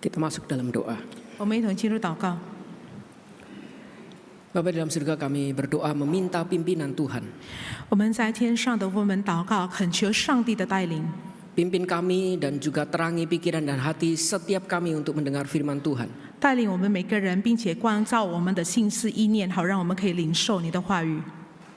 Kita masuk dalam doa. 我们一同进入祷告。 Bapa dalam surga, kami berdoa meminta pimpinan Tuhan. 我们在天上的我们祷告，恳求上帝的带领， Pimpin kami dan juga terangi pikiran dan hati setiap kami untuk mendengar firman Tuhan. 带领我们每个人，并且光照我们的心思意念，好让我们可以领受你的话语。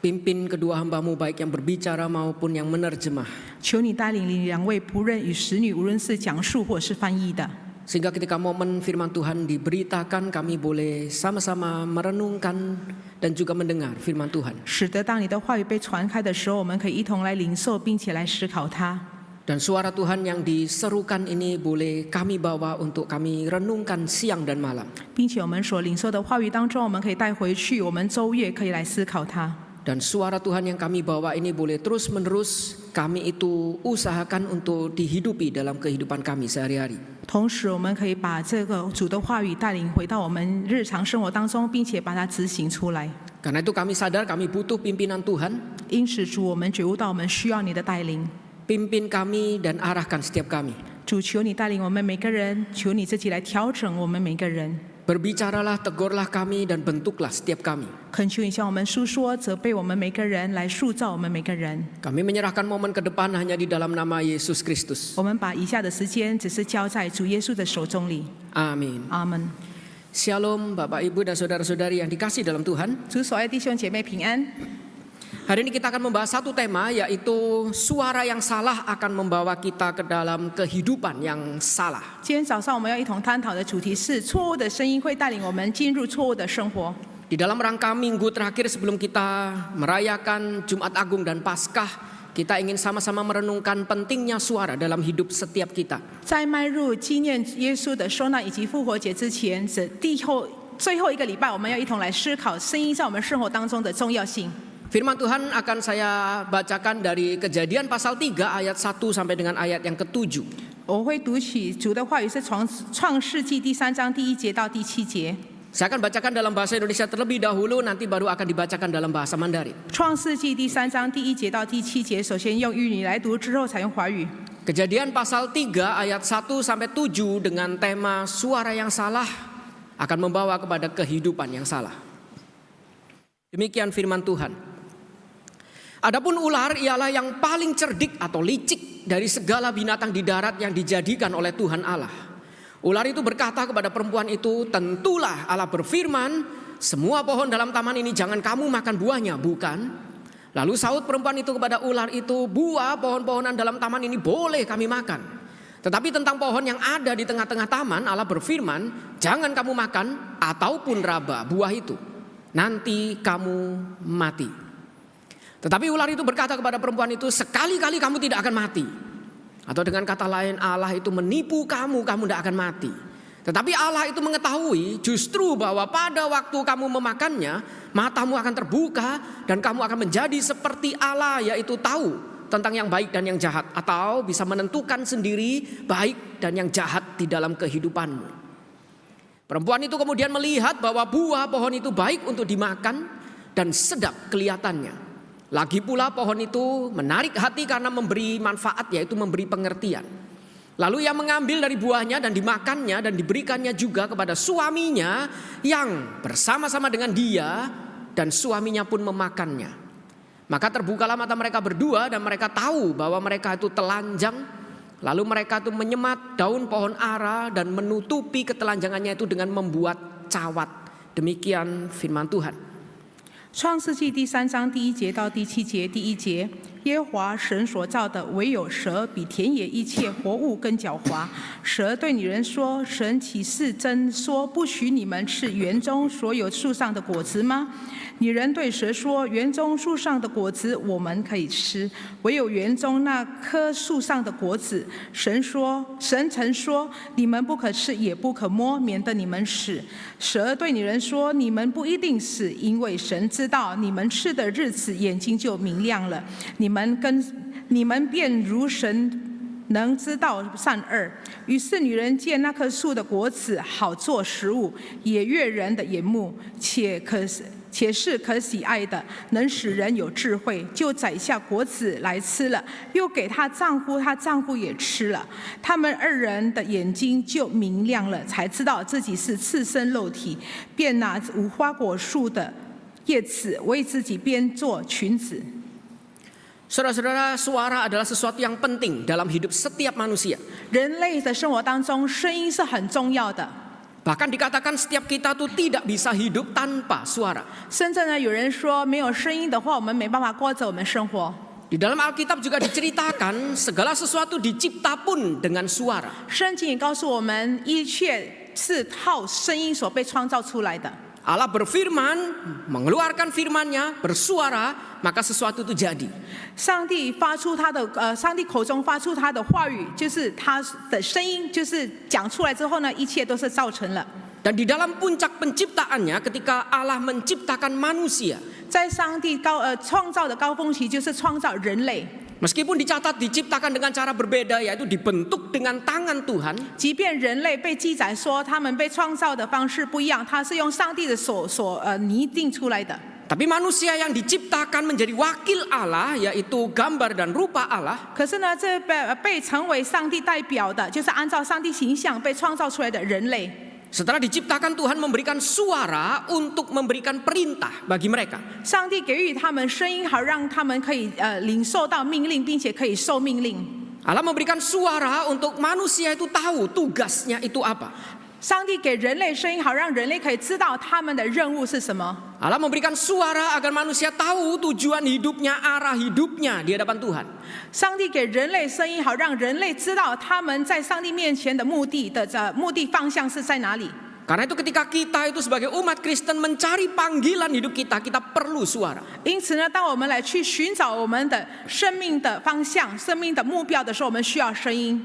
Pimpin kedua hamba-Mu baik yang berbicara maupun yang menerjemah. 求你带领两位仆人与使女，无论是讲述或是翻译的， Sehingga ketika momen firman Tuhan diberitakan, kami boleh sama-sama merenungkan dan juga mendengar firman Tuhan. 使得当你的话语被传开的时候，我们可以一同来领受，并且来思考它。 Dan suara Tuhan yang diserukan ini boleh kami bawa untuk kami renungkan siang dan malam. 并且我们所领受的话语当中，我们可以带回去，我们周夜可以来思考它。 Dan suara Tuhan yang kami bawa ini boleh terus-menerus kami itu usahakan untuk dihidupi dalam kehidupan kami sehari-hari. 同时，我们可以把这个主的话语带领回到我们日常生活当中，并且把它执行出来。 Karena itu kami sadar kami butuh pimpinan Tuhan. 因此，主，我们觉悟到我们需要你的带领。 Pimpin kami dan arahkan setiap kami. 主，求你带领我们每个人，求你自己来调整我们每个人。 Berbicaralah, tegurlah kami dan bentuklah setiap kami. 恳求你向我们诉说，责备我们每个人，来塑造我们每个人。 Kami menyerahkan momen ke depan hanya di dalam nama Yesus Kristus. 我们把以下的时间只是交在主耶稣的手中里。 Amin. 阿门。 Shalom Bapak Ibu dan Saudara-saudari yang dikasih dalam Tuhan. 主所爱弟兄姐妹平安。 Hari ini kita akan membahas satu tema, yaitu suara yang salah akan membawa kita ke dalam kehidupan yang salah. 今天早上我们要一同探讨的主题是错误的声音会带领我们进入错误的生活。 Di dalam rangka minggu terakhir sebelum kita merayakan Jumat Agung dan Paskah, kita ingin sama-sama merenungkan pentingnya suara dalam hidup setiap kita. 在迈入纪念耶稣的受难以及复活节之前，最后一个礼拜，我们要一同来思考声音在我们生活当中的重要性。 Firman Tuhan akan saya bacakan dari Kejadian pasal 3 ayat 1 sampai dengan ayat yang ke-7. 我会读起主的话语是从创世纪第3章第1节到第7节。 Saya akan bacakan dalam bahasa Indonesia terlebih dahulu, nanti baru akan dibacakan dalam bahasa Mandarin. 创世纪第3章第1节到第7节，首先用粤语来读，之后采用华语。 Kejadian pasal 3 ayat 1 sampai 7 dengan tema suara yang salah akan membawa kepada kehidupan yang salah. Demikian firman Tuhan. Adapun ular ialah yang paling cerdik atau licik dari segala binatang di darat yang dijadikan oleh Tuhan Allah. Ular itu berkata kepada perempuan itu, tentulah Allah berfirman, semua pohon dalam taman ini jangan kamu makan buahnya, bukan? Lalu sahut perempuan itu kepada ular itu, buah pohon-pohonan dalam taman ini boleh kami makan. Tetapi tentang pohon yang ada di tengah-tengah taman, Allah berfirman, jangan kamu makan ataupun raba buah itu. Nanti kamu mati. Tetapi ular itu berkata kepada perempuan itu, sekali-kali kamu tidak akan mati. Atau dengan kata lain, Allah itu menipu kamu, kamu tidak akan mati. Tetapi Allah itu mengetahui justru bahwa pada waktu kamu memakannya, matamu akan terbuka dan kamu akan menjadi seperti Allah, yaitu tahu tentang yang baik dan yang jahat, atau bisa menentukan sendiri baik dan yang jahat di dalam kehidupanmu. Perempuan itu kemudian melihat bahwa buah pohon itu baik untuk dimakan dan sedap kelihatannya. Lagi pula pohon itu menarik hati karena memberi manfaat, yaitu memberi pengertian. Lalu ia mengambil dari buahnya dan dimakannya dan diberikannya juga kepada suaminya yang bersama-sama dengan dia, dan suaminya pun memakannya. Maka terbukalah mata mereka berdua dan mereka tahu bahwa mereka itu telanjang. Lalu mereka itu menyemat daun pohon ara dan menutupi ketelanjangannya itu dengan membuat cawat. Demikian firman Tuhan. 创世纪第3章第1节到第7节，第1节，耶和华神所造的，唯有蛇比田野一切活物更狡猾。蛇对女人说：“神岂是真说不许你们吃园中所有树上的果子吗？”女人对蛇说：“园中树上的果子我们可以吃，唯有园中那棵树上的果子，神曾说你们不可吃，也不可摸，免得你们死。”蛇对女人说：“你们不一定死，因为神知道你们吃的日子，眼睛就明亮了，你们便如神能知道善恶。”于是女人见那棵树的果子好做食物，也悦人的眼目，且且是可喜爱的，能使人有智慧，就摘下果子来吃了，又给她丈夫，她丈夫也吃了。他们二人的眼睛就明亮了，才知道自己是赤身露体，便拿无花果树的叶子为自己编做裙子。Saudara-saudara, suara adalah sesuatu yang penting dalam hidup setiap manusia. 人类的生活当中，声音是很重要的。Bahkan dikatakan setiap kita tuh tidak bisa hidup tanpa suara. 甚至呢，有人说没有声音的话，我们没办法过着我们生活。Di dalam Alkitab juga diceritakan segala sesuatu dicipta pun dengan suara. 圣经也告诉我们，一切是靠声音所被创造出来的。Allah berfirman, mengeluarkan firman-Nya, bersuara, maka sesuatu itu jadi. 上帝上帝口中发出他的话语，就是他的声音，就是讲出来之后呢，一切都是造成了。Dan di dalam puncak penciptaannya, ketika Allah menciptakan manusia, 在上帝创造的高峰期，就是创造人类。meskipun dicatat diciptakan dengan cara berbeda, yaitu dibentuk dengan tangan Tuhan. 即便人类被记载说他们被创造的方式不一样，他是用上帝的手拟定出来的。Tapi manusia yang diciptakan menjadi wakil Allah, yaitu gambar dan rupa Allah. 可是呢，这被成为上帝代表的，就是按照上帝形象被创造出来的人类。Setelah diciptakan, Tuhan memberikan suara untuk memberikan perintah bagi mereka. 上帝给予他们声音，好让他们可以领受到命令，并且可以受命令。Allah memberikan suara untuk manusia itu tahu tugasnya itu apa. 上帝给人类声音，好让人类可以知道他们的任务是什么。Allah memberikan suara agar manusia tahu tujuan hidupnya, arah hidupnya di hadapan Tuhan. 上帝给人类声音，好让人类知道他们在上帝面前的目的方向是在哪里。Karena itu ketika kita itu sebagai umat Kristen mencari panggilan hidup kita, kita perlu suara. 因此呢，当我们来去寻找我们的生命的方向、生命的目标的时候，我们需要声音。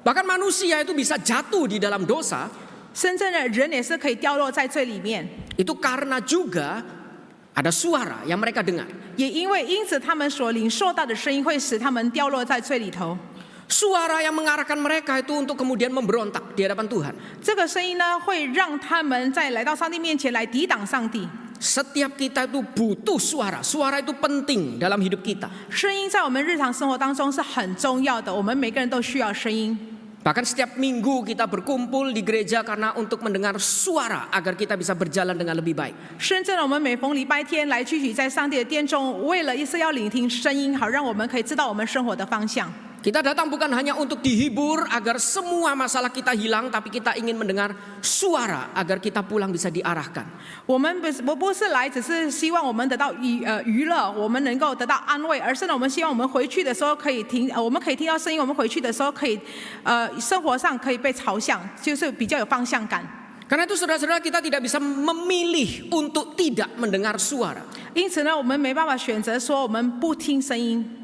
Bahkan manusia itu bisa jatuh di dalam dosa. 真正的人也是可以掉落在最里面。Itu karena juga ada suara yang mereka dengar. 也因此他们所领受到的声音会使他们掉落在最里头。Suara yang mengarahkan mereka itu untuk kemudian memberontak di hadapan Tuhan. 这个声音呢，会让他们在来到上帝面前来抵挡上帝。Setiap kita itu butuh suara. Suara itu penting dalam hidup kita. 声音在我们日常生活当中是很重要的，我们每个人都需要声音。Bahkan setiap minggu kita berkumpul di gereja karena untuk mendengar suara agar kita bisa berjalan dengan lebih baik. 甚至我们每逢礼拜天来聚集在上帝的殿中，为了是要聆听声音，好让我们可以知道我们生活的方向。Kita datang bukan hanya untuk dihibur agar semua masalah kita hilang, tapi kita ingin mendengar suara agar kita pulang bisa diarahkan. 我们不是来只是希望我们得到娱乐，我们能够得到安慰，而是呢，我们希望我们回去的时候可以我们可以听到声音，我们回去的时候可以生活上可以被朝向，就是比较有方向感。Karena itu saudara-saudara, kita tidak bisa memilih untuk tidak mendengar suara. 因此呢，我们没办法选择说我们不听声音。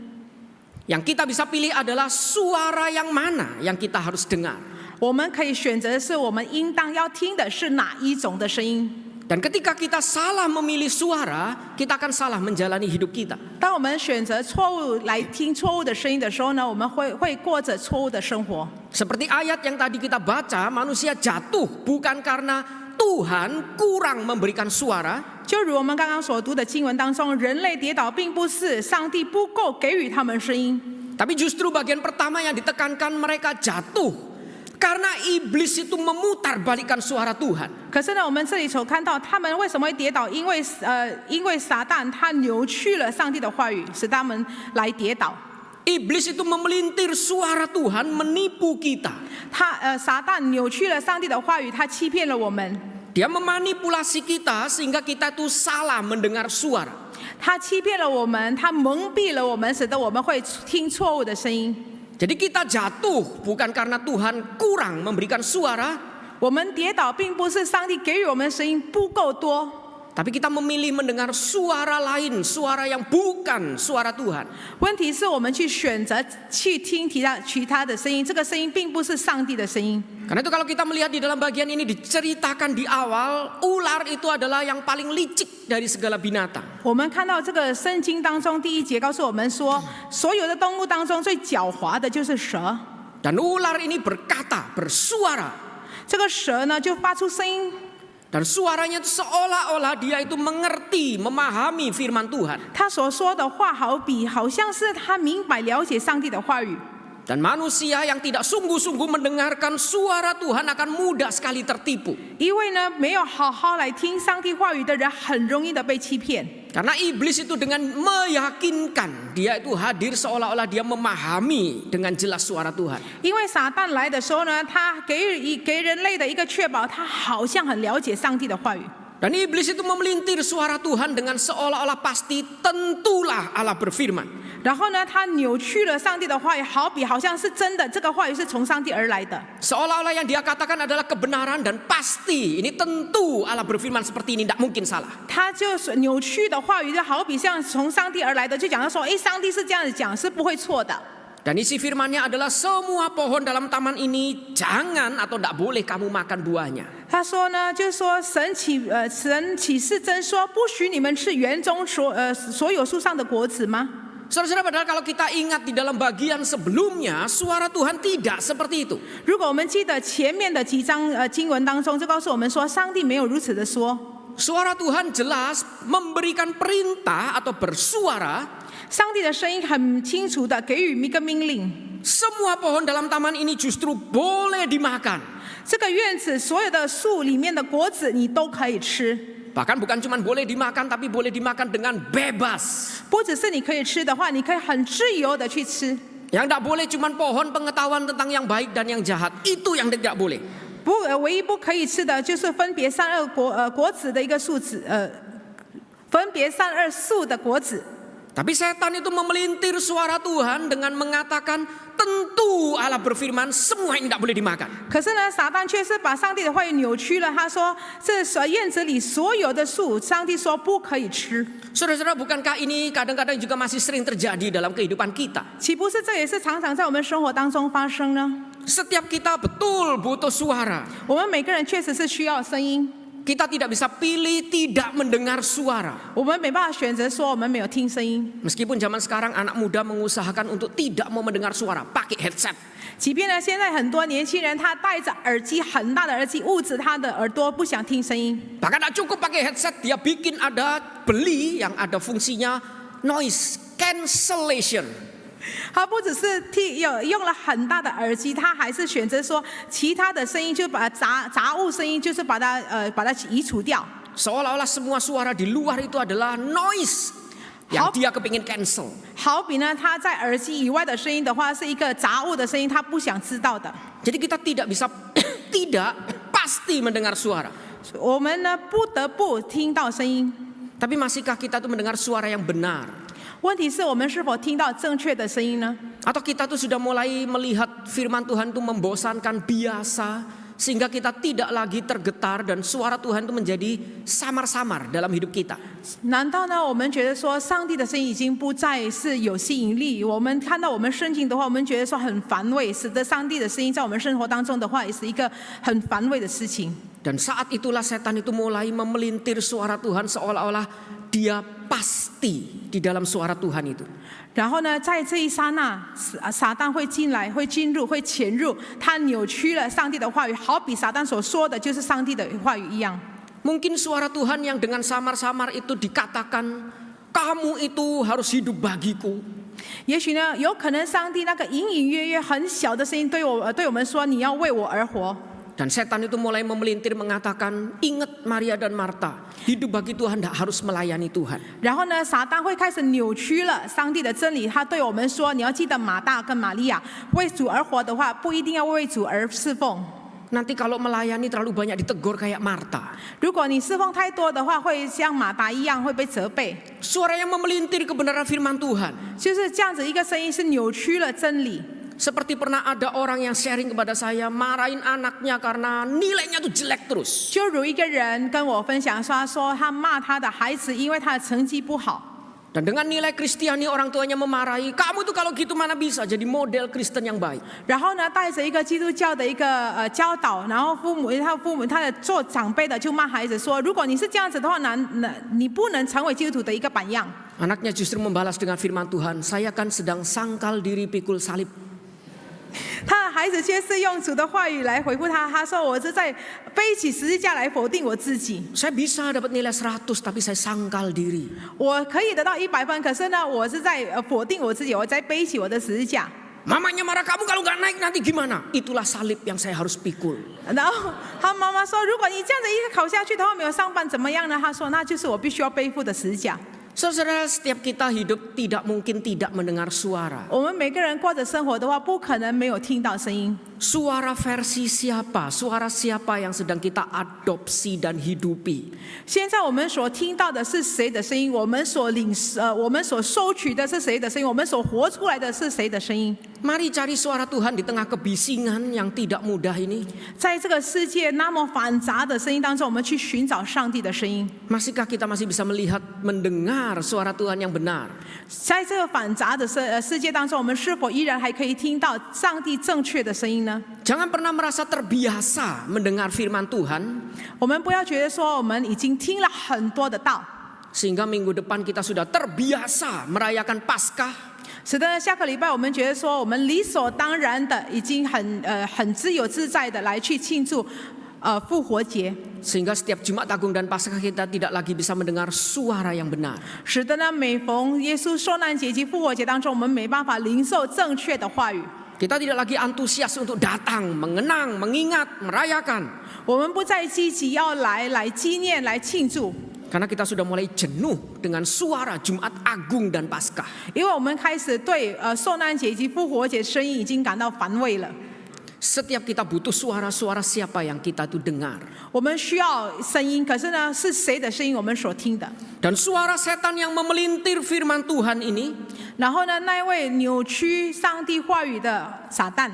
Yang kita bisa pilih adalah suara yang mana yang kita harus dengar. 我们可以选择的是我们应当要听的是哪一种的声音。Dan ketika kita salah memilih suara, kita akan salah menjalani hidup kita. 当我们选择错误来听错误的声音的时候呢，我们会过着错误的生活。Seperti ayat yang tadi kita baca, manusia jatuh bukan karena Tuhan kurang memberikan suara. 就如我们刚刚所读的经文当中，人类跌倒并不是上帝不够给予他们声音， Tapi justru bagian pertama yang ditekankan, mereka jatuh karena iblis itu memutarbalikkan suara Tuhan. 可是呢，我们这里所看到他们为什么会跌倒？因为撒旦他扭曲了上帝的话语，使他们来跌倒。 Iblis itu memelintir suara Tuhan, menipu kita. 撒旦扭曲了上帝的话语，他欺骗了我们。 Dia memanipulasi kita sehingga kita itu salah mendengar suara. 他欺骗了我们，他蒙蔽了我们，使得我们会听错误的声音。 Jadi kita jatuh bukan karena Tuhan kurang memberikan suara, 我们跌倒并不是上帝给予我们的声音不够多， tapi kita memilih mendengar suara lain, suara yang bukan suara Tuhan. 问题是我们去选择去听其他的声音，这个声音并不是上帝的声音。 Karena itu kalau kita melihat di dalam bagian ini diceritakan di awal, ular itu adalah yang paling licik dari segala binatang. 我们看到这个圣经当中第一节告诉我们说，所有的动物当中最狡猾的就是蛇。 Dan ular ini berkata, bersuara. 这个蛇呢就发出声音。Dan suaranya itu seolah-olah dia itu mengerti, memahami firman Tuhan. 他所说的话好像是他明白了解上帝的话语。 Dan manusia yang tidak sungguh-sungguh mendengarkan suara Tuhan akan mudah sekali tertipu. 因为呢，没有好好来听上帝话语的人，很容易的被欺骗。 Karena iblis itu dengan meyakinkan dia itu hadir seolah-olah dia memahami dengan jelas suara Tuhan. 因为撒旦来的时候呢，他给人类的一个确保，他好像很了解上帝的话语。 Dan iblis itu memelintir suara Tuhan dengan seolah-olah pasti tentulah Allah berfirman. 然后呢，他扭曲了上帝的话语，好像是真的，这个话语是从上帝而来的。 Seolah-olah yang dia katakan adalah kebenaran dan pasti. Ini tentu Allah berfirman seperti ini, tidak mungkin salah. 他就是扭曲的话语，就好比像从上帝而来的，就讲到说，哎，上帝是这样子讲，是不会错的。 Dan isi firmannya adalah semua pohon dalam taman ini jangan atau tidak boleh kamu makan buahnya. 他说呢，就是说神启示真说，不许你们吃园中所有树上的果子吗？ Saudara-saudara, padahal kalau kita ingat di dalam bagian sebelumnya, suara Tuhan tidak seperti itu. 如果我们记得前面的几章经文当中，就告诉我们说，上帝没有如此的说。 Suara Tuhan jelas memberikan perintah atau bersuara. 上帝的声音很清楚的给予一个命令， Semua pohon dalam taman ini justru boleh dimakan. 这个院子所有的树里面的果子你都可以吃， Bahkan bukan cuma boleh dimakan, tapi boleh dimakan dengan bebas. 不只是你可以吃的话，你可以很自由的去吃。 Yang tidak boleh cuma pohon pengetahuan tentang yang baik dan yang jahat. Itu yang tidak boleh. 唯一不可以吃的就是分别善恶果子的一个树子，分别善恶树的果子。 Tapi setan itu memelintir suara Tuhan dengan mengatakan tentu Allah berfirman semua ini tidak boleh dimakan. 可是呢，撒旦却是把上帝的话语扭曲了。他说，这院子里所有的树，上帝说不可以吃。 Saudara-saudara, bukankah ini kadang-kadang juga masih sering terjadi dalam kehidupan kita? 岂不是这也是常常在我们生活当中发生呢？ Setiap kita betul butuh suara. 我们每个人确实是需要声音， Kita tidak bisa pilih tidak mendengar suara. 我们没办法选择说我们没有听声音。 Meskipun zaman sekarang anak muda mengusahakan untuk tidak mau mendengar suara, pakai headset. 即便呢，现在很多年轻人他戴着耳机，很大的耳机捂着他的耳朵，不想听声音。 Bahkan tidak cukup pakai headset, dia bikin beli yang ada fungsinya noise cancellation. 他不只是用了很大的耳机，他还是选择说其他的声音，就把杂物声音，就是把它移除掉。 Seolah-olah semua suara di luar itu adalah noise yang dia kepingin cancel. 好比呢，他在耳机以外的声音的话，是一个杂物的声音，他不想知道的。 Jadi kita tidak bisa tidak pasti mendengar suara. 我们呢不得不听到声音， Tapi masihkah kita tuh mendengar suara yang benar? 问题是我们是否听到正确的声音呢？ Atau kita tuh sudah mulai melihat firman Tuhan itu membosankan, biasa, sehingga kita tidak lagi tergetar dan suara Tuhan itu menjadi samar-samar dalam hidup kita. 难道呢我们觉得说上帝的声音已经不再是有吸引力？我们看到我们圣经的话，我们觉得说很烦味，使得上帝的声音在我们生活当中的话，也是一个很烦味的事情。 Dan saat itulah setan itu mulai memelintir suara Tuhan seolah-olah dia pasti di dalam suara Tuhan itu. 然后呢，在这一刹那，撒旦会进来，会进入，会潜入，他扭曲了上帝的话语，好比撒旦所说的就是上帝的话语一样。 Mungkin suara Tuhan yang dengan samar-samar itu dikatakan, kamu itu harus hidup bagiku. 也许呢，有可能上帝那个隐隐约约很小的声音对我们说，你要为我而活。 Dan setan itu mulai memelintir mengatakan, ingat Maria dan Marta, hidup bagi Tuhan tidak harus melayani Tuhan. 然后呢，撒旦会开始扭曲了上帝的真理，他对我们说，你要记得马大跟玛利亚，为主而活的话，不一定要为主而侍奉。 Nanti kalau melayani terlalu banyak ditegur kayak Marta. 如果你侍奉太多的话，会像马达一样会被责备。 Suara yang memelintir kebenaran firman Tuhan. 就是这样子一个声音是扭曲了真理。 Seperti pernah ada orang yang sharing kepada saya, marahin anaknya karena nilainya tuh jelek terus. 就如一个人跟我分享说，他说他骂他的孩子，因为他的成绩不好。 Dan dengan nilai Kristiani orang tuanya memarahi, kamu tuh kalau gitu mana bisa jadi model Kristen yang baik. 然后呢，带着一个基督教的一个教导，然后他的做长辈的就骂孩子说，如果你是这样子的话，你不能成为基督徒的一个榜样。 Anaknya justru membalas dengan firman Tuhan, saya kan sedang sangkal diri pikul salib. 他的孩子却是用主的话语来回复他，他说：“我是在背起十字架来否定我自己。 Saya bisa dapat nilai 100 tapi saya sangkal diri. 我可以得到100分，可是呢，我是在否定我自己，我在背起我的十字架。” Mamanya marah, kamu kalau nggak naik nanti gimana? Itulah salib yang saya harus pikul. 然后他妈妈说：“如果你这样子一直考下去的话，没有上班怎么样呢？”他说：“那就是我必须要背负的十字架。” Saudara, setiap kita hidup tidak mungkin tidak mendengar suara. 我们每个人过着生活的话，不可能没有听到声音。 Suara versi siapa? Suara siapa yang sedang kita adopsi dan hidupi? 现在我们所听到的是谁的声音？我们所收取的是谁的声音？我们所活出来的是谁的声音？ Mari cari suara Tuhan di tengah kebisingan yang tidak mudah ini. 在这个世界那么繁杂的声音当中，我们去寻找上帝的声音。 Masihkah kita masih bisa melihat, mendengar suara Tuhan yang benar? 在这个繁杂的世界当中，我们是否依然还可以听到上帝正确的声音呢？ Jangan pernah merasa terbiasa mendengar firman Tuhan 我们不要觉得说我们已经听了很多的道， sehingga minggu depan kita sudah terbiasa merayakan Paskah. 使得下个礼拜我们觉得说我们理所当然的已经很自由自在的来去庆祝复活节， Sehingga setiap Jumat Agung dan Paskah kita tidak lagi bisa mendengar suara yang benar. 使得呢每逢耶稣受难节及复活节当中，我们没办法领受正确的话语。 Kita tidak lagi antusias untuk datang, mengenang, mengingat, merayakan. 我们不再积极要来纪念、来庆祝， Karena kita sudah mulai jenuh dengan suara Jumat Agung dan Paskah. 因为我们开始对受难节及复活节声音已经感到烦味了。 Setiap kita butuh suara-suara siapa yang kita itu dengar. 我们需要声音，可是呢，是谁的声音我们所听的？ Dan suara setan yang memelintir firman Tuhan ini, 然后呢，那一位扭曲上帝话语的撒旦，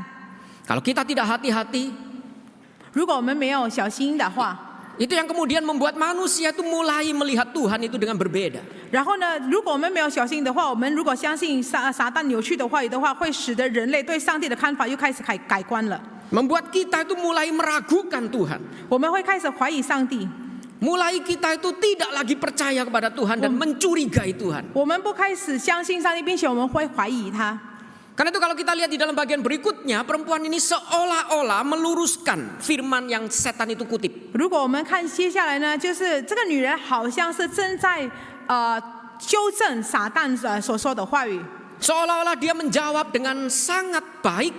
kalau kita tidak hati-hati, 如果我们没有小心的话， itu yang kemudian membuat manusia itu mulai melihat Tuhan itu dengan berbeda. 然后呢，如果我们没有小心的话，我们如果相信撒旦扭曲的话语的话，会使得人类对上帝的看法又开始改观了。 Membuat kita itu mulai meragukan Tuhan. 我们会开始怀疑上帝， Mulai kita itu tidak lagi percaya kepada Tuhan dan mencurigai Tuhan. 我们不开始相信上帝，并且我们会怀疑他。 Karena itu kalau kita lihat di dalam bagian berikutnya, perempuan ini seolah-olah meluruskan firman yang setan itu kutip. 如果我们看接下来呢，就是这个女人好像是正在纠正撒旦所说的话语， Seolah-olah dia menjawab dengan sangat baik.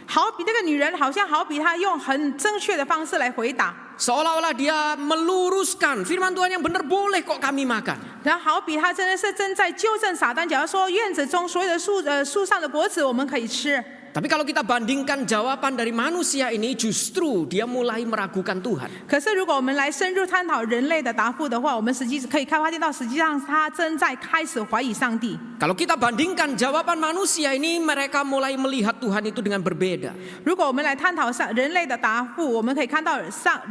好比这个女人好比她用很正确的方式来回答。 Seolah-olah dia meluruskan firman Tuhan yang benar, boleh kok kami makan. 然后好比他真的是正在纠正撒旦，假如说院子中所有的树上的果子我们可以吃， Tapi kalau kita bandingkan jawaban dari manusia ini, justru dia mulai meragukan Tuhan. 可是如果我们来深入探讨人类的答复的话，我们实际可以发现到，实际上他正在开始怀疑上帝。 Kalau kita bandingkan jawaban manusia ini, mereka mulai melihat Tuhan itu dengan berbeda. 如果我们来探讨人类的答复，我们可以看到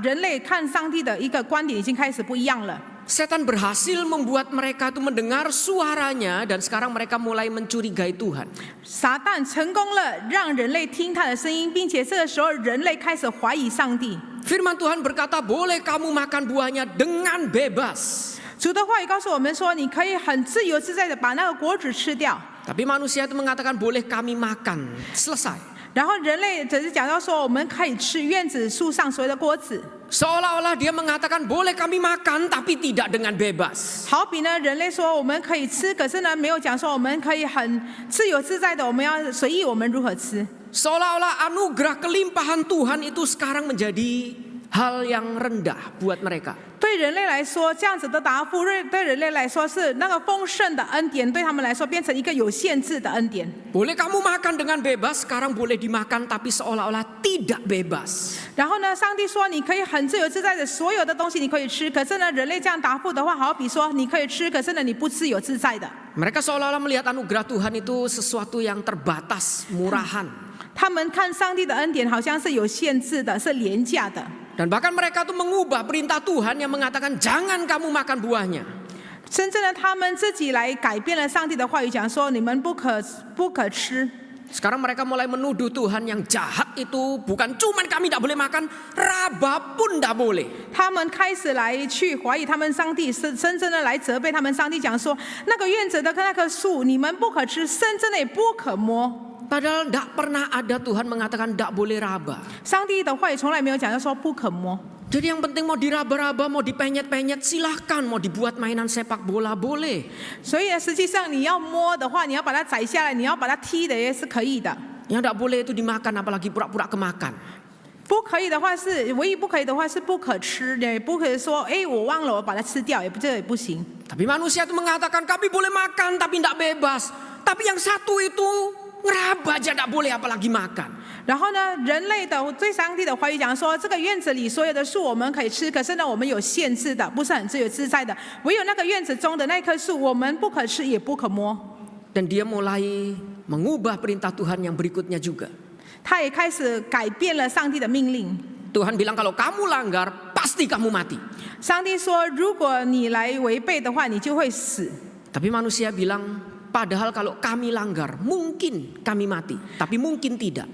人类看上帝的一个观点已经开始不一样了。 Setan berhasil membuat mereka itu mendengar suaranya dan sekarang mereka mulai mencurigai Tuhan. 撒旦成功了让人类听他的声音，并且这个时候人类开始怀疑上帝。 Firman Tuhan berkata, boleh kamu makan buahnya dengan bebas. 主的话语告诉我们说，你可以很自由自在的把那个果子吃掉。 Tapi manusia itu mengatakan, boleh kami makan. Selesai. 然后人类只是讲到说，我们可以吃院子树上所有的果子。 Seolah-olah dia mengatakan, boleh kami makan tapi tidak dengan bebas. 好比呢，人类说我们可以吃，可是呢，没有讲说我们可以很自由自在的，我们要随意我们如何吃。 Seolah-olah anugerah kelimpahan Tuhan itu sekarang menjadi hal yang rendah buat mereka. 对人类来说，这样子的答复，对人类来说是那个丰盛的恩典，对他们来说变成一个有限制的恩典。 Boleh kamu makan dengan bebas, sekarang boleh dimakan tapi seolah-olah tidak bebas. 然后呢，上帝说你可以很自由自在的，所有的东西你可以吃。可是呢，人类这样答复的话，好比说你可以吃，可是呢，你不自由自在的。 Mereka seolah-olah melihat anugerah Tuhan itu sesuatu yang terbatas, murahan. 他们看上帝的恩典好像是有限制的，是廉价的。 Dan bahkan mereka tuh mengubah perintah Tuhan yang mengatakan jangan kamu makan buahnya. 真正的他们自己来改变了上帝的话语，讲说你们不可吃。 Sekarang mereka mulai menuduh Tuhan yang jahat itu bukan cuman kami tidak boleh makan, raba pun tidak boleh. 他们开始来去怀疑他们上帝，是真正的来责备他们上帝，讲说那个院子的那棵树你们不可吃，甚至的也不可摸。Padahal tidak pernah ada Tuhan mengatakan tidak boleh raba. 上帝的话语从来没有讲到说不可摸。 Jadi yang penting mau diraba-raba, mau dipenyet-penyet silahkan, mau dibuat mainan sepak bola boleh. 所以呢，实际上你要摸的话，你要把它宰下来，你要把它踢的也是可以的。 Yang tidak boleh itu dimakan, apalagi pura-pura kemakan. 不可以的话是唯一不可以的话是不可吃的，不可以说哎我忘了我把它吃掉，这也不行。 Tapi manusia itu mengatakan kami boleh makan tapi tidak bebas. Tapi yang satu itu ngeraba aja tidak boleh apalagi makan. 然后呢，人类的对上帝的话语讲说，这个院子里所有的树我们可以吃，可是呢，我们有限制的，不是很自由自在的。唯有那个院子中的那棵树，我们不可吃，也不可摸。 Dan dia mulai mengubah perintah Tuhan yang berikutnya juga. 他也开始改变了上帝的命令。 Tuhan bilang kalau kamu langgar pasti kamu mati. 上帝说，如果你来违背的话，你就会死。 Tapi manusia bilang padahal kalau kami langgar mungkin kami mati, tapi mungkin tidak.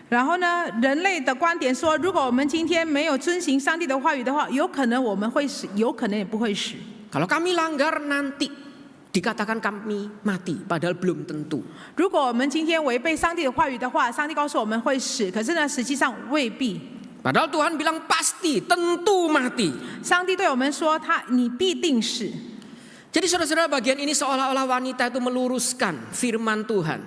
然后呢，人类的观点说，如果我们今天没有遵行上帝的话语的话，有可能我们会死，有可能也不会死。 Kalau kami langgar nanti dikatakan kami mati, padahal belum tentu. 如果我们今天违背上帝的话语的话，上帝告诉我们会死，可是呢，实际上未必。 Padahal Tuhan bilang pasti, tentu mati. 上帝对我们说，你必定死。 Jadi saudara-saudara bagian ini seolah-olah wanita itu meluruskan firman Tuhan.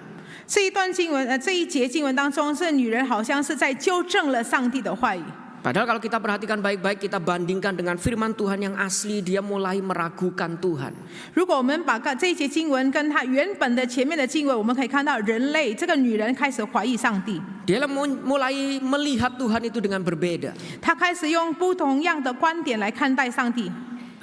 这一段经文，这一节经文当中，这女人好像是在纠正了上帝的话语。 Padahal kalau kita perhatikan baik-baik, kita bandingkan dengan firman Tuhan yang asli, dia mulai meragukan Tuhan. 如果我们把这一节经文跟它原本的前面的经文，我们可以看到人类这个女人开始怀疑上帝， Dia mulai melihat Tuhan itu dengan berbeda. 她开始用不同样的观点来看待上帝，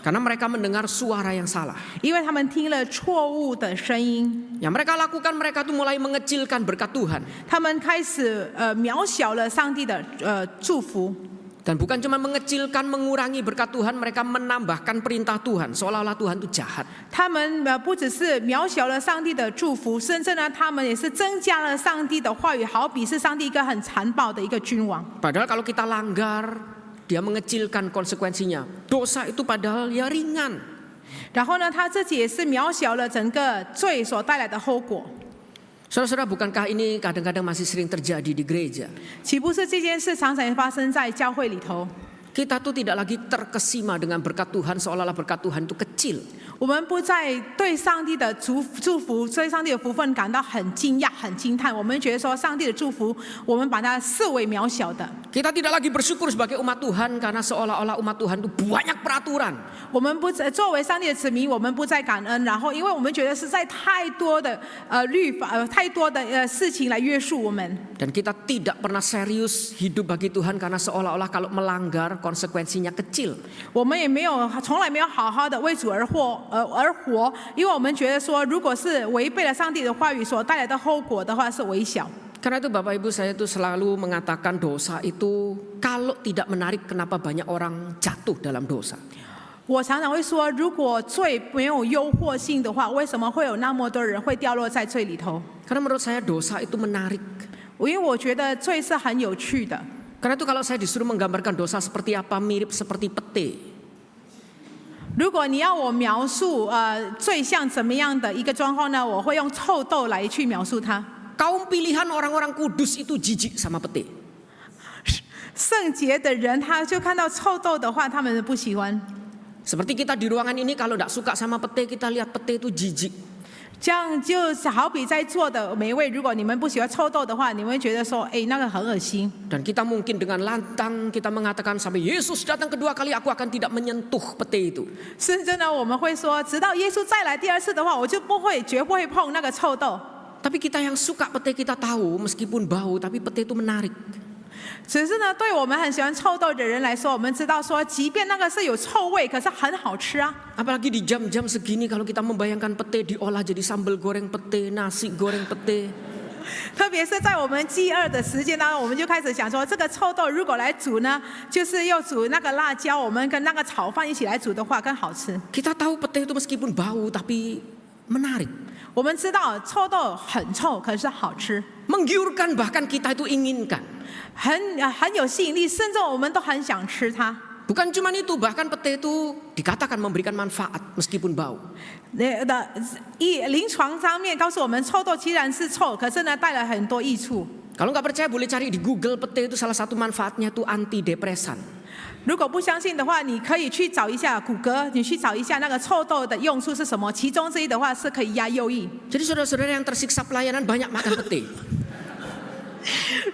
Karena mereka mendengar suara yang salah. 因为他们听了错误的声音， Yang mereka lakukan, mereka tuh mulai mengecilkan berkat Tuhan. 他们开始渺小了上帝的祝福。 Dan bukan cuma mengecilkan, mengurangi berkat Tuhan, mereka menambahkan perintah Tuhan, seolah-olah Tuhan itu jahat. 他们不只是渺小了上帝的祝福，甚至呢，他们也是增加了上帝的话语，好比是上帝一个很残暴的一个君王。 Padahal kalau kita langgar, dia mengecilkan konsekuensinya. Dosa itu padahal ya ringan. 然后呢，他自己也是渺小了整个罪所带来的后果。 Saudara-saudara, bukankah ini kadang-kadang masih sering terjadi di gereja? 岂不是这件事常常发生在教会里头？ Kita tuh tidak lagi terkesima dengan berkat Tuhan, seolah-olah berkat Tuhan itu kecil. 我们不再对上帝的祝福、对上帝的福分感到很惊讶、很惊叹。我们觉得说，上帝的祝福，我们把它视为渺小的。 Kita tidak lagi bersyukur sebagai umat Tuhan karena seolah-olah umat Tuhan itu banyak peraturan. 我们不作为上帝的子民，我们不再感恩，然后因为我们觉得实在太多的律法、太多的事情来约束我们。 Dan kita tidak pernah serius hidup bagi Tuhan karena seolah-olah kalau melanggar konsekuensinya kecil. 我们也没有从来没有好好的为主而活，因为我们觉得说，如果是违背了上帝的话语所带来的后果的话，是微小。 Karena itu Bapak Ibu, saya itu selalu mengatakan dosa itu kalau tidak menarik, kenapa banyak orang jatuh dalam dosa. 我常常会说，如果罪没有诱惑性的话，为什么会有那么多人会掉落在罪里头？ Karena menurut saya dosa itu menarik. 因为我觉得罪是很有趣的。 Karena itu kalau saya disuruh menggambarkan dosa seperti apa, mirip seperti pete. 如果你要我描述罪像怎么样的一个状况呢？我会用臭豆来去描述它。 Kaum pilihan orang-orang kudus itu jijik sama pete. 圣洁的人，他就看到臭豆的话，他们不喜欢。 Seperti kita di ruangan ini kalau tidak suka sama pete, kita lihat pete itu jijik. 这样就好比在座的每一位，如果你们不喜欢臭豆的话，你们会觉得说，哎，那个很恶心。 Dan kita mungkin dengan lantang kita mengatakan sampai Yesus datang kedua kali aku akan tidak menyentuh pete itu. 甚至呢，我们会说，直到耶稣再来第二次的话，我就绝不会碰那个臭豆。 Tapi kita yang suka pete kita tahu meskipun bau tapi pete itu menarik. 只是呢，对我们很喜欢臭豆的人来说，我们知道说，即便那个是有臭味，可是很好吃啊。 Apalagi di jam-jam segini kalau kita membayangkan pete diolah jadi sambal goreng pete, nasi goreng pete. 特别是在我们饥饿的时间当中，我们就开始想说，这个臭豆如果来煮呢，就是要煮那个辣椒，我们跟那个炒饭一起来煮的话更好吃。 Kita tahu pete itu meskipun bau tapi menarik. 我们知道臭豆很臭，可是好吃， Menggiurkan bahkan kita itu inginkan. 很有吸引力，甚至我们都很想吃它。Bukan cuma itu, bahkan pete itu dikatakan memberikan manfaat meskipun bau. 临床上面告诉我们，臭豆虽然是臭，可是呢带来很多益处。 Kalau nggak percaya boleh cari di Google, pete itu salah satu manfaatnya itu antidepresan. 如果不相信的话，你可以去找一下谷歌，你去找一下那个臭豆的用处是什么。其中之一的话是可以压忧郁。 Jadi saudara-saudara yang tersiksa pelayanan banyak makan pete.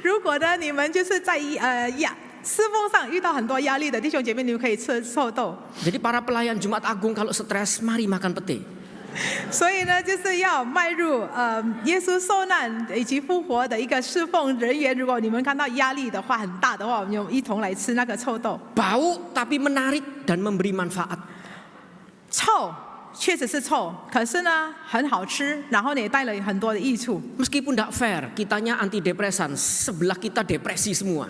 如果呢你们就是在侍奉上遇到很多压力的弟兄姐妹，你们可以吃臭豆。 Jadi para pelayan Jumat Agung kalau stres, mari makan pete. 所以呢，就是要迈入耶稣受难以及复活的一个侍奉人员。如果你们看到压力的话很大的话，我们就一同来吃那个臭豆。 Bau tapi menarik dan memberi manfaat. 臭确实是臭，可是呢很好吃，然后呢也带了很多的益处。 Meskipun tidak fair, kitanya antidepresan, sebelah kita depresi semua.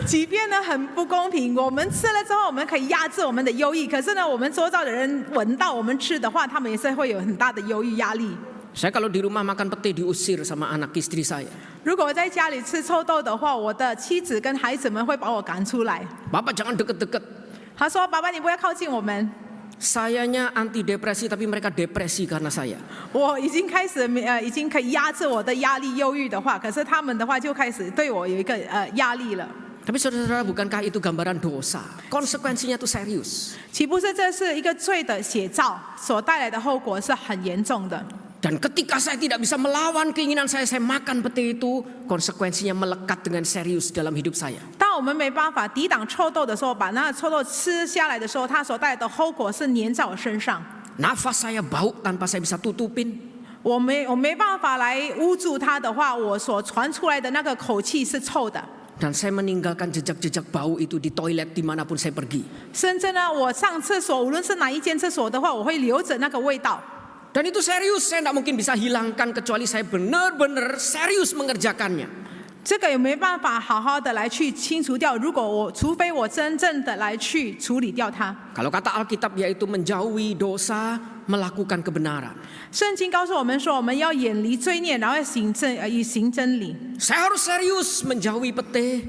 即便呢很不公平，我们吃了之后我们可以压制我们的忧郁，可是呢我们周遭的人闻到我们吃的话，他们也是会有很大的忧郁压力。 Saya kalau di rumah makan pete diusir sama anak istri saya. 如果我在家里吃臭豆的话，我的妻子跟孩子们会把我赶出来。 Bapak jangan deket-deket. 他说：“爸爸，你不要靠近我们。” Sayanya antidepresi tapi mereka depresi karena saya. 我已经开始已经可以压制我的压力、忧郁的话，可是他们的话就开始对我有一个压力了。 Tapi saudara-saudara, bukankah itu gambaran dosa? Konsekuensinya itu serius. 岂不是这是一个罪的写照，所带来的后果是很严重的？ Dan ketika saya tidak bisa melawan keinginan saya makan pete itu, konsekuensinya melekat dengan serius dalam hidup saya. 当我们没办法抵挡臭豆的时候，把那臭豆吃下来的时候，它所带来的后果是粘在我身上。 Nafas saya bau tanpa saya bisa tutupin. 我没办法来捂住它的话，我所传出来的那个口气是臭的。 Dan saya meninggalkan jejak-jejak bau itu di toilet dimanapun saya pergi. 甚至呢，我上厕所，无论是哪一间厕所的话，我会留着那个味道。 Dan itu serius, saya tidak mungkin bisa hilangkan kecuali saya benar-benar serius mengerjakannya. 这个也没办法好好的来去清除掉，除非我真正的来去处理掉它。 Kalau kata Alkitab yaitu menjauhi dosa, melakukan kebenaran. 圣经告诉我们说，我们要远离罪孽，然后行真理。 Saya harus serius menjauhi pete,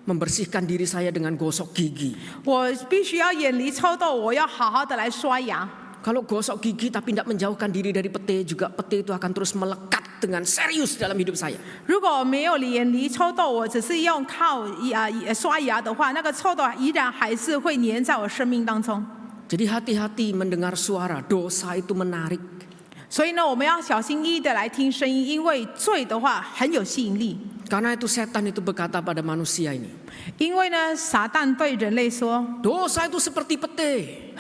membersihkan diri saya dengan gosok gigi. 我必须要远离臭豆，我要好好的来刷牙。 Kalau gosok gigi tapi tidak menjauhkan diri dari pete, juga pete itu akan terus melekat dengan serius dalam hidup saya. 如果没有远离臭豆，我只是用靠刷牙的话，那个臭豆依然还是会粘在我生命当中。 Jadi hati-hati mendengar suara dosa itu menarik. 所以呢，我们要小心翼翼的来听声音，因为罪的话很有吸引力。 Karena itu setan itu berkata pada manusia ini, 因为呢，撒旦对人类说， dosa itu seperti pete.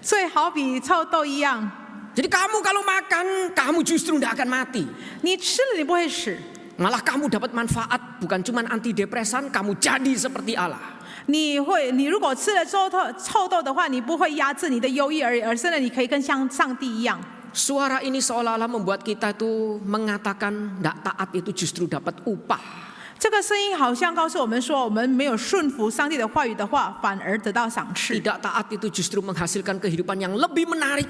罪好比臭豆一样， Jadi kamu kalau makan, kamu justru tidak akan mati. 你吃了你不会死， Malah kamu dapat manfaat, bukan cuma antidepresan, kamu jadi seperti Allah. 你如果吃了臭豆的话，你不会压制你的忧郁而是呢，你可以跟像上帝一样。 Suara ini seolah-olah membuat kita itu mengatakan tidak taat itu justru dapat upah. 这个声音好像告诉我们说，我们没有顺服上帝的话语的话，反而得到赏赐； Tidak taat itu justru menghasilkan kehidupan yang lebih menarik.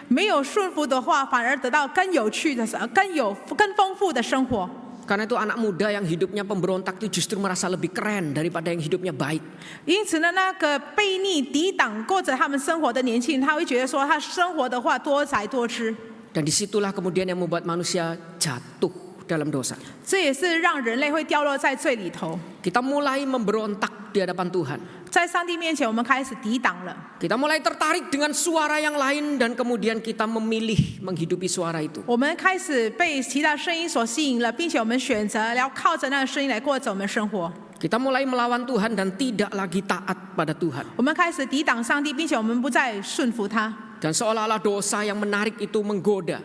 没有顺服的话，反而得到更有趣的、更丰富的生活。 Karena itu anak muda yang hidupnya pemberontak itu justru merasa lebih keren daripada yang hidupnya baik. 因此呢，那个悖逆抵挡过着他们生活的年轻人，他会觉得说，他生活的话多才多姿。 Dan disitulah kemudian yang membuat manusia jatuh dalam dosa. 这也是让人类会掉落在罪里头。 Kita mulai memberontak di hadapan Tuhan. 在上帝面前，我们开始抵挡了。 Kita mulai tertarik dengan suara yang lain dan kemudian kita memilih menghidupi suara itu. 我们开始被其他声音所吸引了，并且我们选择要靠着那个声音来过着我们生活。 Kita mulai melawan Tuhan dan tidak lagi taat pada Tuhan. 我们开始抵挡上帝，并且我们不再顺服他。 Dan seolah-olah dosa yang menarik itu menggoda.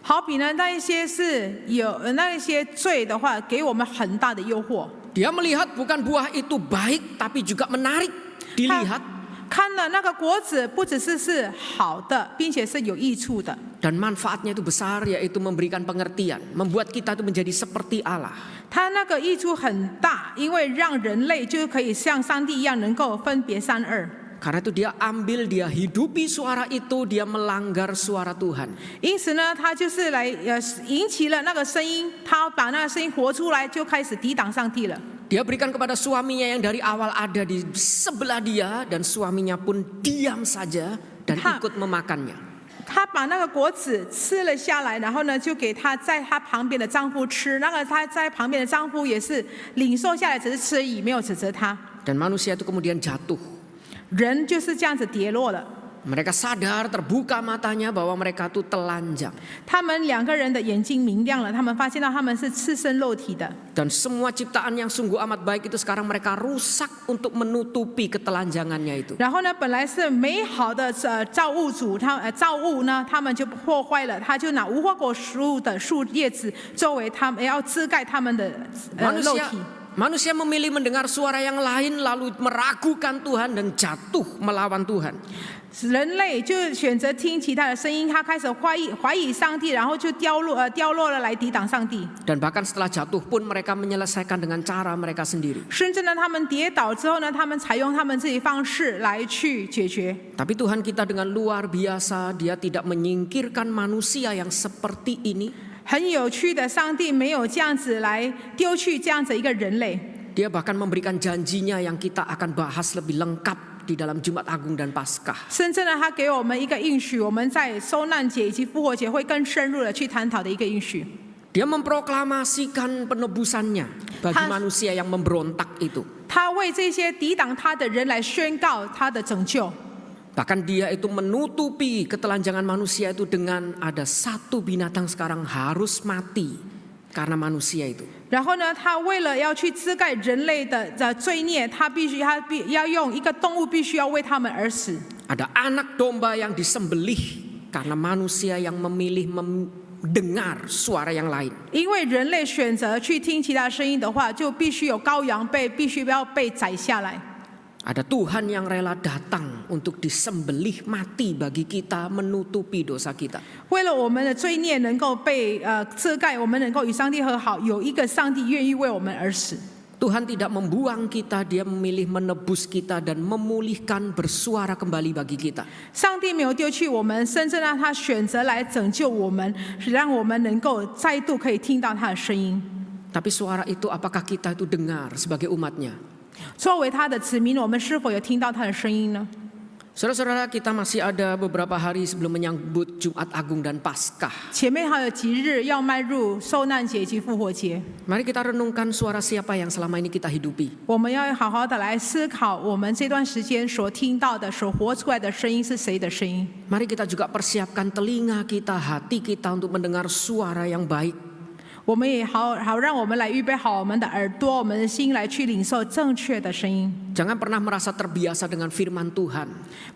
好比呢，那一些罪的话，给我们很大的诱惑。 Dia melihat bukan buah itu baik tapi juga menarik dilihat. 看了那个果子，不只是好的，并且是有益处的。 Dan manfaatnya itu besar, yaitu memberikan pengertian, membuat kita itu menjadi seperti Allah. 它那个益处很大，因为让人类就可以像上帝一样，能够分别善恶。 Karena itu dia ambil, dia hidupi suara itu, dia melanggar suara Tuhan. 因此呢，他就是来引起了那个声音，他把那个声音活出来，就开始抵挡上帝了。Dia berikan kepada suaminya yang dari awal ada di sebelah dia, dan suaminya pun diam saja dan ikut memakannya. 她把那个果子吃了下来，然后呢，就给她在她旁边的丈夫吃。那个她在旁边的丈夫也是领受下来，只是吃而已，没有指责她。 Dan manusia itu kemudian jatuh. 人就是这样子跌落了。 Mereka sadar, terbuka matanya bahwa mereka itu telanjang. 他们两个人的眼睛明亮了，他们发现到他们是赤身肉体的。 Dan semua ciptaan yang sungguh amat baik itu sekarang mereka rusak untuk menutupi ketelanjangannya itu. 然后呢，本来是美好的造物主，造物呢，他们就破坏了，他就拿无花果树的树叶子作为他们要遮盖他们的肉体。 Manusia memilih mendengar suara yang lain lalu meragukan Tuhan dan jatuh melawan Tuhan. 人类就选择听其他的声音，他开始怀疑上帝，然后就掉落了来抵挡上帝。 Dan bahkan setelah jatuh pun mereka menyelesaikan dengan cara mereka sendiri. 甚至呢，他们跌倒之后呢，他们采用他们自己方式来去解决。 Tapi Tuhan kita dengan luar biasa, Dia tidak menyingkirkan manusia yang seperti ini. 很有趣的，上帝没有这样子来丢去这样子一个人类。 Dia bahkan memberikan janjinya yang kita akan bahas lebih lengkap di dalam Jumat Agung dan Paskah. 甚至呢，他给我们一个应许，我们在受难节以及复活节会更深入的去探讨的一个应许。 Dia memproklamasikan penebusannya bagi manusia yang memberontak itu. 他为这些抵挡他的人来宣告他的拯救。 Bahkan dia itu menutupi ketelanjangan manusia itu dengan ada satu binatang sekarang harus mati karena manusia itu. 然后呢，他为了要去遮盖人类的罪孽，他要用一个动物必须要为他们而死。 Ada anak domba yang disembelih karena manusia yang memilih mendengar suara yang lain. 因为人类选择去听其他声音的话，就必须有羔羊必须要被宰下来。 Ada Tuhan yang rela datang untuk disembelih mati bagi kita, menutupi dosa kita. 为了我们的罪孽能够被遮盖，我们能够与上帝和好，有一个上帝愿意为我们而死。 Tuhan tidak membuang kita, Dia memilih menebus kita dan memulihkan bersuara kembali bagi kita. 上帝没有丢弃我们，甚至让他选择来拯救我们，让我们能够再度可以听到他的声音。 Tapi suara itu apakah kita itu dengar sebagai umatnya? 作为他的子民，我们是否有听到他的声音呢？ Saudara-saudara, kita masih ada beberapa hari sebelum menyambut Jumat Agung dan Paskah. 前面还有几日要迈入受难节及复活节， Mari kita renungkan suara siapa yang selama ini kita hidupi. 我们要好好的来思考，我们这段时间所听到的、所活出来的声音是谁的声音？ Mari kita juga persiapkan telinga kita, hati kita untuk mendengar suara yang baik. 我们也好让我们来预备好我们的耳朵、我们的心来去领受正确的声音。 Jangan pernah merasa terbiasa dengan firman Tuhan.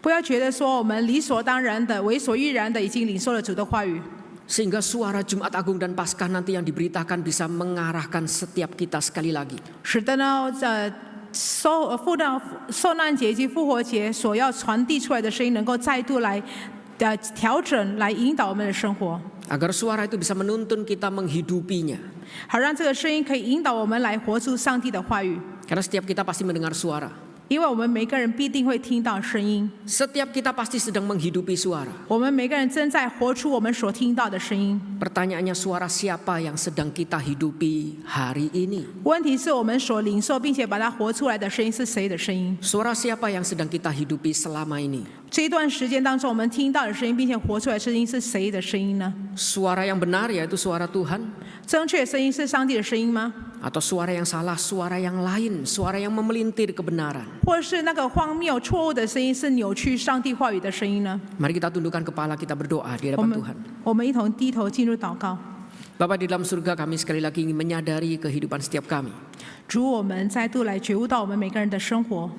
不要觉得说我们理所当然的、为所欲然的已经领受了主的话语。 Sehingga suara Jumat Agung dan Paskah nanti yang diberitakan bisa mengarahkan setiap kita sekali lagi. 使得呢，受难节及复活节所要传递出来的声音，能够再度来调整、来引导我们的生活， Agar suara itu bisa menuntun kita menghidupinya. 好让这个声音可以引导我们来活出上帝的话语。 Karena setiap kita pasti mendengar suara. 因为我们每个人必定会听到声音， Setiap kita pasti sedang menghidupi suara. 我们每个人正在活出我们所听到的声音。 Pertanyaannya, suara siapa yang sedang kita hidupi hari ini? 问题是我们所领受并且把它活出来的声音是谁的声音？ Suara siapa yang sedang kita hidupi selama ini? 这一段时间当中，我们听到的声音并且活出来的声音是谁的声音呢？ Suara yang benar yaitu suara Tuhan, 正确的声音是上帝的声音吗？ atau suara yang salah, suara yang lain, suara yang memelintir kebenaran? 或是那个荒谬错误的声音是扭曲上帝话语的声音呢？ Mari kita tundukkan kepala, kita berdoa di 我 hadapan 们 Tuhan. 我们一同低头进入祷告。 Bapa di dalam surga, kami sekali lagi ingin menyadari kehidupan setiap kami. 主，我们再度来觉悟到我们每个人的生活，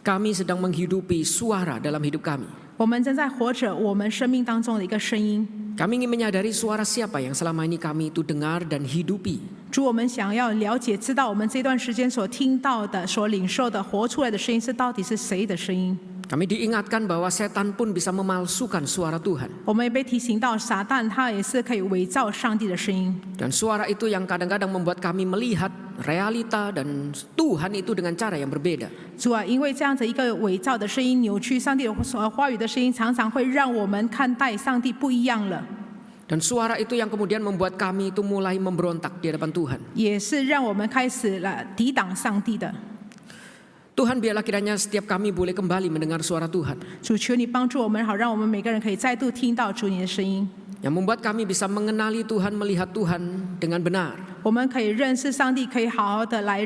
Kami sedang menghidupi suara dalam hidup kami. 我们正在活着我们生命当中的一个声音。 Kami ingin menyadari suara siapa yang selama ini kami itu dengar dan hidupi. 主，我们想要了解、知道我们这段时间所听到的、所领受的、活出来的声音是到底是谁的声音。 Kami diingatkan bahwa setan pun bisa memalsukan suara Tuhan. 我们也被提醒到，撒旦他也是可以伪造上帝的声音。 Dan suara itu yang kadang-kadang membuat kami melihat realita dan Tuhan itu dengan cara yang berbeda. 主啊，因为这样子一个伪造的声音、扭曲上帝的话语的声音，常常会让我们看待上帝不一样了。Dan suara itu yang kemudian membuat kami itu mulai memberontak di hadapan Tuhan. 也是让我们开始了抵挡上帝的。 Tuhan, biarlah kiranya setiap kami boleh kembali mendengar suara Tuhan, 主，求你帮助我们，好让我们每个人可以再度听到主你的声音。 yang membuat kami bisa mengenali Tuhan, melihat Tuhan dengan benar, 我们可以认识上帝，可以好好的来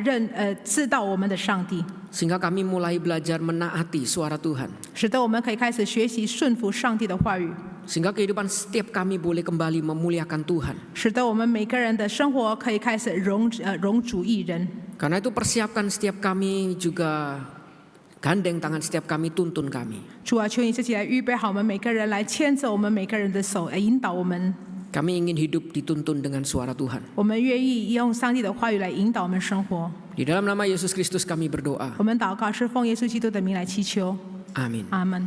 知道我们的上帝， sehingga kami mulai belajar menaati suara Tuhan, 使得我们可以开始学习顺服上帝的话语， sehingga kehidupan setiap kami boleh kembali memuliakan Tuhan. 使得我们每个人的生活可以开始荣主益人。 Karena itu persiapkan setiap kami juga gandeng tangan setiap kami, tuntun kami. 主啊，求你自己来预备好我们每个人，来牵着我们每个人的手，来引导我们。 Kami ingin hidup dituntun dengan suara Tuhan. 我们愿意用上帝的话语来引导我们生活。 Di dalam nama Yesus Kristus kami berdoa. 我们祷告是奉耶稣基督的名来祈求， Amin. 阿门。